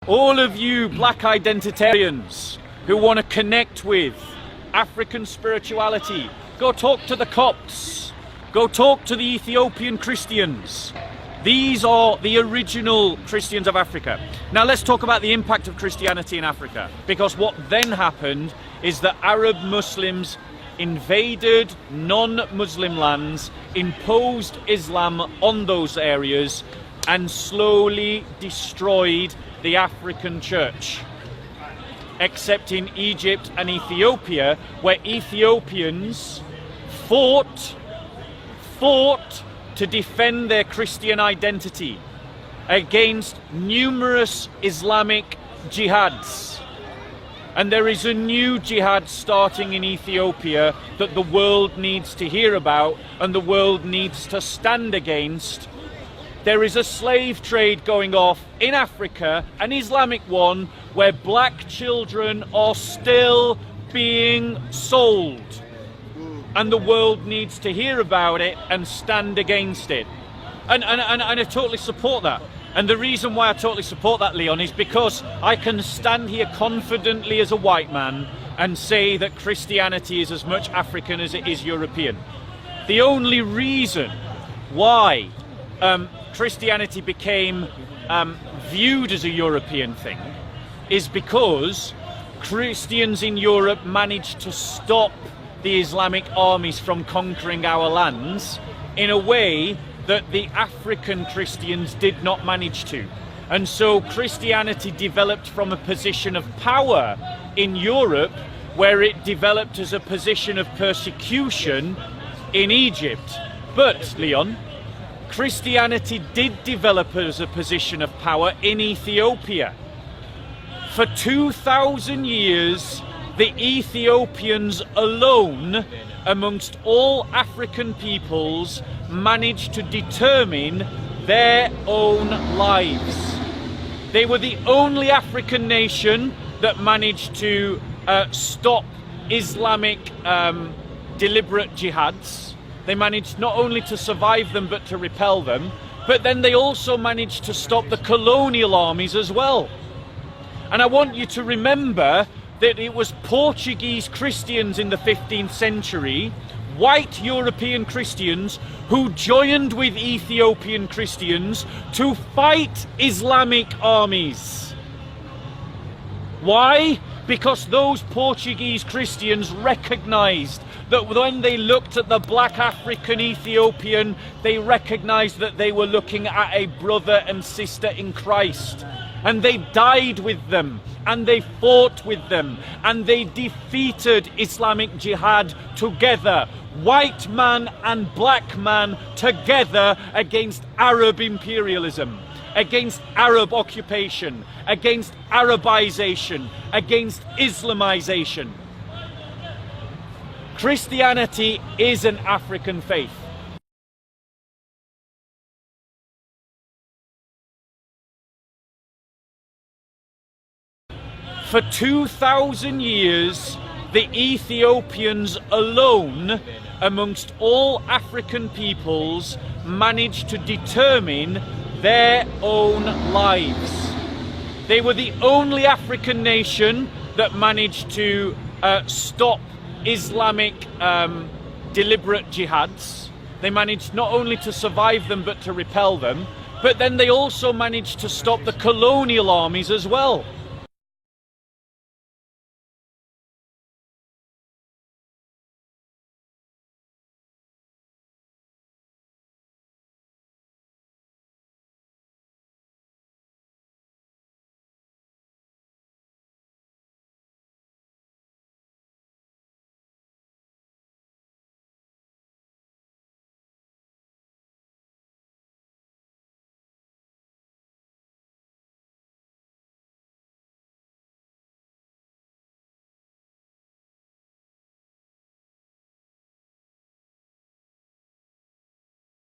All of you black identitarians who want to connect with African spirituality, go talk to the Copts, go talk to the Ethiopian Christians. These are the original Christians of Africa. Now let's talk about the impact of Christianity in Africa, because what then happened is that Arab Muslims invaded non-Muslim lands, imposed Islam on those areas, and slowly destroyed the African church, except in Egypt and Ethiopia, where Ethiopians fought to defend their Christian identity against numerous Islamic jihads. And there is a new jihad starting in Ethiopia that the world needs to hear about and the world needs to stand against. There is a slave trade going off in Africa, an Islamic one, where black children are still being sold. And the world needs to hear about it and stand against it. And I totally support that. And the reason why I totally support that, Leon, is because I can stand here confidently as a white man and say that Christianity is as much African as it is European. The only reason why Christianity became viewed as a European thing is because Christians in Europe managed to stop the Islamic armies from conquering our lands in a way that the African Christians did not manage to. And so Christianity developed from a position of power in Europe, where it developed as a position of persecution in Egypt. But, Leon, Christianity did develop as a position of power in Ethiopia. For 2,000 years, the Ethiopians alone, amongst all African peoples, managed to determine their own lives. They were the only African nation that managed to stop Islamic deliberate jihads. They managed not only to survive them but to repel them, but then they also managed to stop the colonial armies as well. And I want you to remember that it was Portuguese Christians in the 15th century, white European Christians, who joined with Ethiopian Christians to fight Islamic armies. Why? Because those Portuguese Christians recognized that when they looked at the black African Ethiopian, they recognized that they were looking at a brother and sister in Christ. And they died with them, and they fought with them, and they defeated Islamic jihad together, white man and black man together, against Arab imperialism, against Arab occupation, against Arabization, against Islamization. Christianity is an African faith. For 2,000 years, the Ethiopians alone, amongst all African peoples, managed to determine their own lives. They were the only African nation that managed to stop Islamic deliberate jihads. They managed not only to survive them but to repel them, but then they also managed to stop the colonial armies as well.